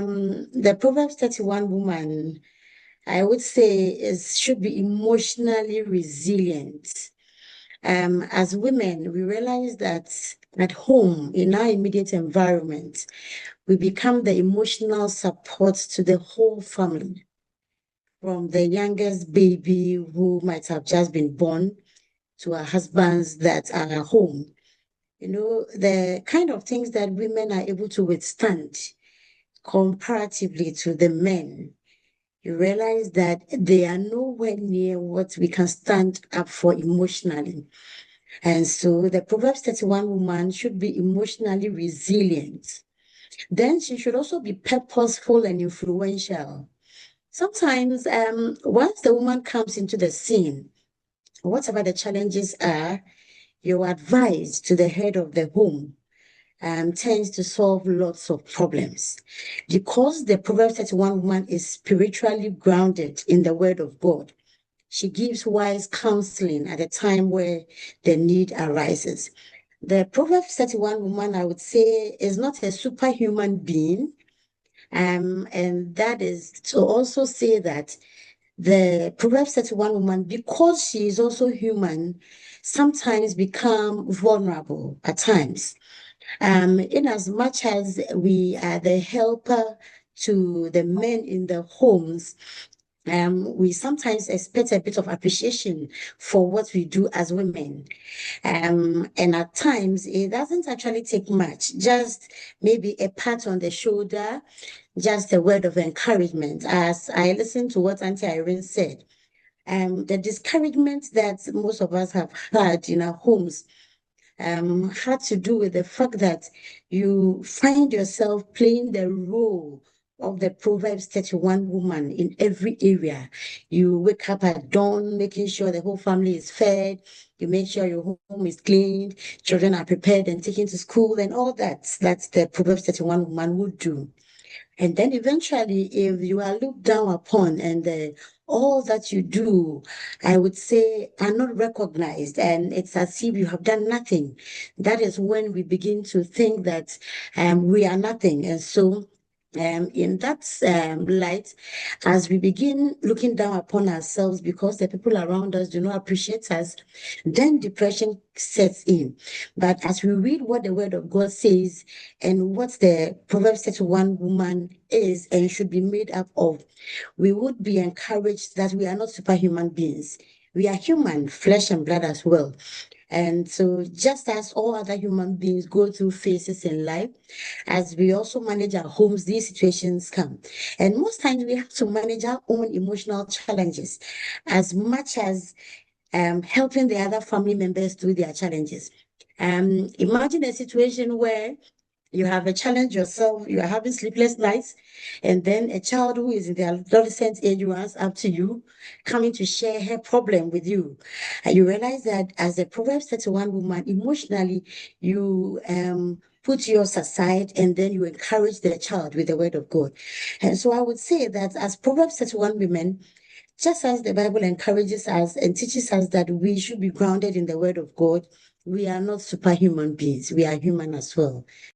The Proverbs 31 woman, I would say, should be emotionally resilient. As women, we realize that at home, in our immediate environment, we become the emotional support to the whole family, from the youngest baby who might have just been born to our husbands that are at home. The kind of things that women are able to withstand comparatively to the men, you realize that they are nowhere near what we can stand up for emotionally. And so the Proverbs 31 woman should be emotionally resilient. Then she should also be purposeful and influential. Sometimes, once the woman comes into the scene, whatever the challenges are, your advice to the head of the home tends to solve lots of problems. Because the Proverbs 31 woman is spiritually grounded in the word of God, she gives wise counseling at a time where the need arises. The Proverbs 31 woman, I would say, is not a superhuman being. And that is to also say that the Proverbs 31 woman, because she is also human, sometimes become vulnerable at times. In as much as we are the helper to the men in the homes, we sometimes expect a bit of appreciation for what we do as women. And at times, it doesn't actually take much, just maybe a pat on the shoulder, just a word of encouragement. As I listened to what Auntie Irene said, the discouragement that most of us have had in our homes had to do with the fact that you find yourself playing the role of the Proverbs 31 woman in every area. You wake up at dawn, making sure the whole family is fed. You make sure your home is cleaned, children are prepared and taken to school, and all that. That's the Proverbs 31 woman would do. And then eventually, if you are looked down upon and all that you do, I would say, are not recognized, and it's as if you have done nothing, that is when we begin to think that we are nothing. And so, in that light, as we begin looking down upon ourselves because the people around us do not appreciate us, then depression sets in. But as we read what the word of God says and what the Proverbs 31 woman is and should be made up of, we would be encouraged that we are not superhuman beings. We are human, flesh and blood as well. And so, just as all other human beings go through phases in life, as we also manage our homes, these situations come. And most times, we have to manage our own emotional challenges as much as helping the other family members through their challenges. Imagine a situation where you have a challenge yourself, you are having sleepless nights, and then a child who is in the adolescent age runs up to you, coming to share her problem with you. And you realize that as a Proverbs 31 woman, emotionally, you put yours aside and then you encourage the child with the word of God. And so I would say that as Proverbs 31 women, just as the Bible encourages us and teaches us that we should be grounded in the word of God, we are not superhuman beings. We are human as well.